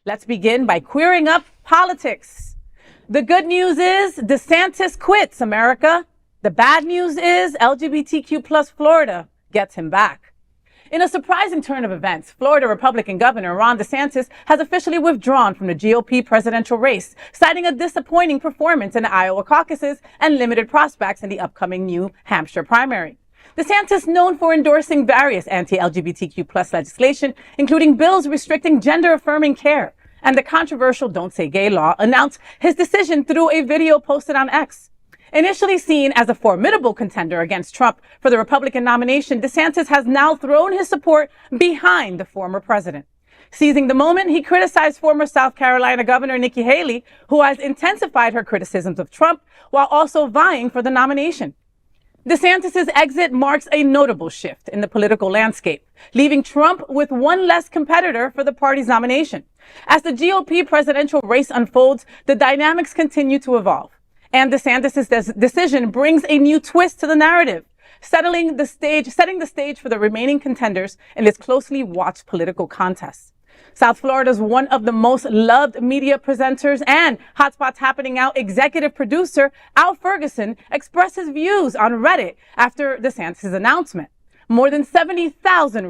Let's begin by queering up politics. The good news is DeSantis quits, America. The bad news is LGBTQ plus Florida gets him back. In a surprising turn of events, Florida Republican Governor Ron DeSantis has officially withdrawn from the GOP presidential race, citing a disappointing performance in the Iowa caucuses and limited prospects in the upcoming New Hampshire primary. DeSantis, known for endorsing various anti-LGBTQ plus legislation, including bills restricting gender-affirming care and the controversial Don't Say Gay law, announced his decision through a video posted on X. Initially seen as a formidable contender against Trump for the Republican nomination, DeSantis has now thrown his support behind the former president. Seizing the moment, he criticized former South Carolina Governor Nikki Haley, who has intensified her criticisms of Trump while also vying for the nomination. DeSantis' exit marks a notable shift in the political landscape, leaving Trump with one less competitor for the party's nomination. As the GOP presidential race unfolds, the dynamics continue to evolve. And DeSantis' decision brings a new twist to the narrative, setting the stage for the remaining contenders in this closely watched political contest. South Florida's one of the most loved media presenters and Hotspots Happening Out executive producer, Al Ferguson, expressed his views on Reddit after DeSantis' announcement. More than 70,000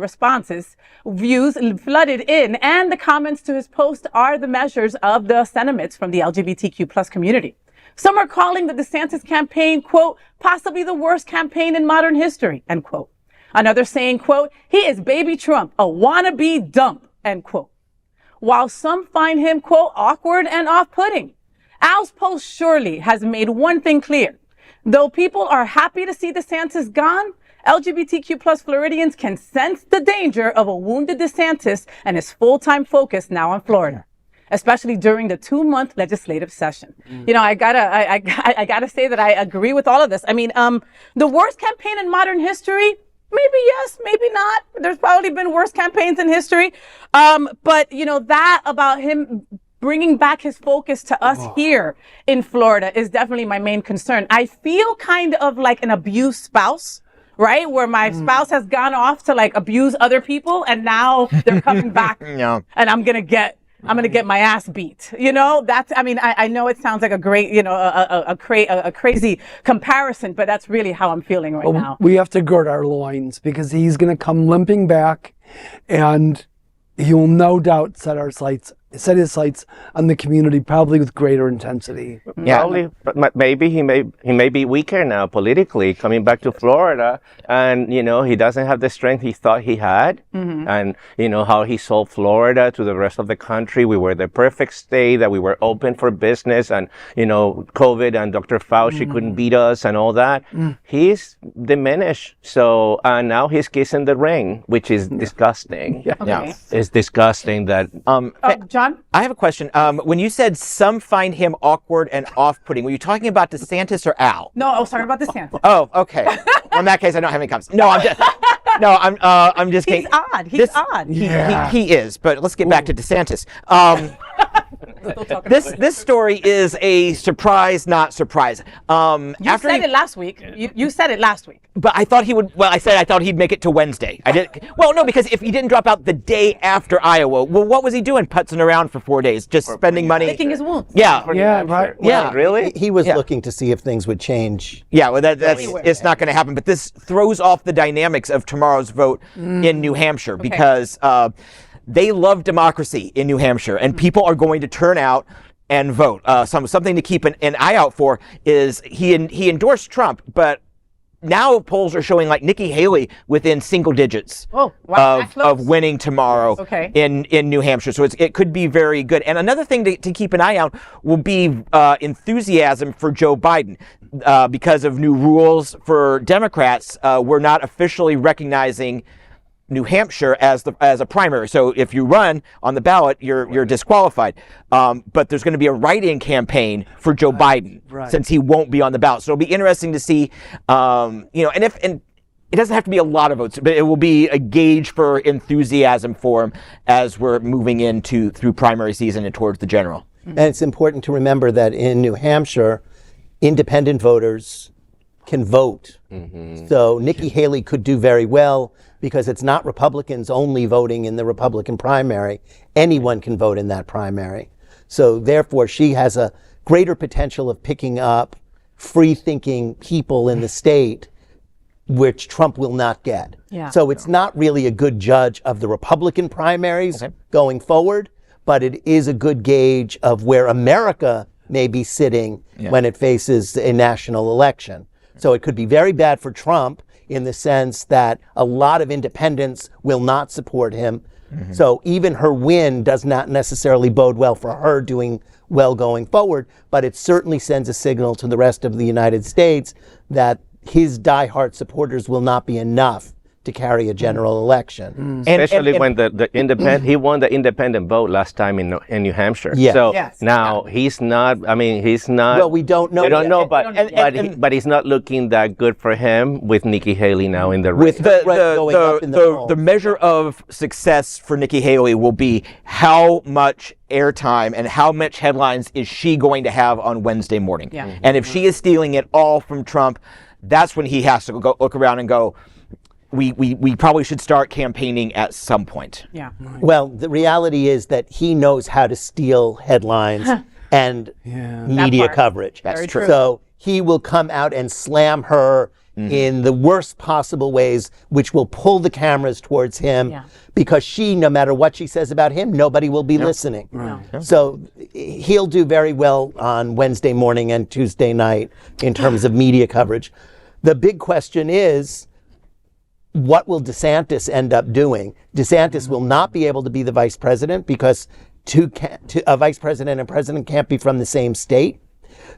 views flooded in, and the comments to his post are the measures of the sentiments from the LGBTQ plus community. Some are calling the DeSantis campaign, quote, possibly the worst campaign in modern history, end quote. Another saying, quote, he is baby Trump, a wannabe dump, end quote. While some find him, quote, awkward and off-putting. Al's post surely has made one thing clear. Though people are happy to see DeSantis gone, LGBTQ plus Floridians can sense the danger of a wounded DeSantis and his full-time focus now on Florida, especially during the 2-month legislative session. You know, I gotta say that I agree with all of this. I mean, the worst campaign in modern history, maybe yes, maybe not. There's probably been worse campaigns in history. But, you know, that about him bringing back his focus to us here in Florida is definitely my main concern. I feel kind of like an abused spouse, right? Where my spouse has gone off to like abuse other people and now they're coming back and I'm going to get my ass beat. You know, I know it sounds like a great, you know, a crazy comparison, but that's really how I'm feeling right now. We have to gird our loins because he's going to come limping back and he will no doubt set his sights on the community, probably with greater intensity. Yeah, probably, but maybe he may be weaker now politically, coming back to Florida, and you know he doesn't have the strength he thought he had, and you know how he sold Florida to the rest of the country. We were the perfect state, that we were open for business, and you know COVID and Dr. Fauci couldn't beat us and all that. He's diminished, so now he's kissing the ring, which is disgusting. Okay. It's disgusting that. John? I have a question. When you said some find him awkward and off-putting, were you talking about DeSantis or Al? No, I was talking about DeSantis. Oh, okay. Well, in that case, I don't have any comments. No, I'm just kidding. He's odd. He is. But let's get back to DeSantis. This story is a surprise, not surprise. You said it last week. You said it last week. But I thought he would. Well, I thought he'd make it to Wednesday. I did. Well, no, because if he didn't drop out the day after Iowa, well, what was he doing, putzing around for 4 days, just spending money, licking his wounds? Yeah, right. Yeah, really. He was looking to see if things would change. Yeah, well, it's not going to happen. But this throws off the dynamics of tomorrow's vote in New Hampshire because they love democracy in New Hampshire, and people are going to turn out and vote. Something to keep an eye out for is he endorsed Trump, but now polls are showing like Nikki Haley within single digits of winning tomorrow in New Hampshire. So it could be very good. And another thing to keep an eye out will be enthusiasm for Joe Biden. Because of new rules for Democrats, we're not officially recognizing New Hampshire as a primary. So if you run on the ballot, you're disqualified. But there's going to be a write-in campaign for Joe Biden since he won't be on the ballot. So it'll be interesting to see, and it doesn't have to be a lot of votes, but it will be a gauge for enthusiasm for him as we're moving through primary season and towards the general. And it's important to remember that in New Hampshire, independent voters can vote. So Nikki Haley could do very well. because it's not Republicans only voting in the Republican primary. Anyone can vote in that primary. So therefore, she has a greater potential of picking up free-thinking people in the state, which Trump will not get. Yeah. So it's not really a good judge of the Republican primaries going forward, but it is a good gauge of where America may be sitting when it faces a national election. So it could be very bad for Trump in the sense that a lot of independents will not support him. So even her win does not necessarily bode well for her doing well going forward, but it certainly sends a signal to the rest of the United States that his diehard supporters will not be enough to carry a general election. Especially when the independent, he won the independent vote last time in New Hampshire. Yeah. So Yes. now he's not, I mean, he's not. Well, we don't know We don't yet. know, but he's not looking that good for him with Nikki Haley now in the race. With going up in the polls. the measure of success for Nikki Haley will be how much airtime and how much headlines is she going to have on Wednesday morning. Yeah. And if she is stealing it all from Trump, that's when he has to go look around and go, we probably should start campaigning at some point. Yeah. Well, the reality is that he knows how to steal headlines and media part. coverage. Very true. So he will come out and slam her in the worst possible ways, which will pull the cameras towards him because she, no matter what she says about him, nobody will be listening. So he'll do very well on Wednesday morning and Tuesday night in terms of media coverage. The big question is, what will DeSantis end up doing? DeSantis will not be able to be the vice president because a vice president and president can't be from the same state.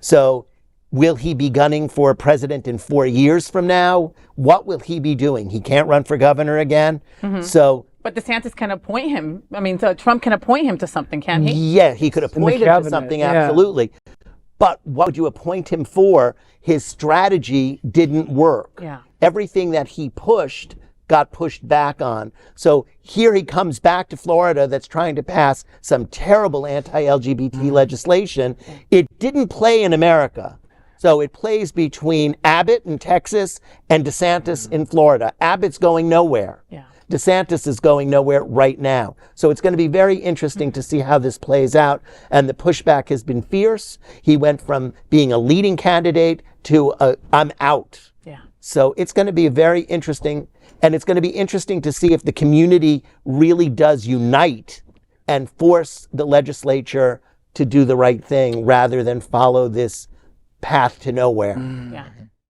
So will he be gunning for president in 4 years from now? What will he be doing? He can't run for governor again. So, But DeSantis can appoint him. I mean, so Trump can appoint him to something, can he? yeah, he could appoint him to cabinet, something, yeah. absolutely. But what would you appoint him for? His strategy didn't work. Yeah. Everything that he pushed got pushed back on. So here he comes back to Florida that's trying to pass some terrible anti-LGBT legislation. It didn't play in America. So it plays between Abbott in Texas and DeSantis in Florida. Abbott's going nowhere. Yeah. DeSantis is going nowhere right now. So it's going to be very interesting to see how this plays out. And the pushback has been fierce. He went from being a leading candidate to I'm out. Yeah. So it's going to be very interesting. And it's going to be interesting to see if the community really does unite and force the legislature to do the right thing rather than follow this path to nowhere. Yeah.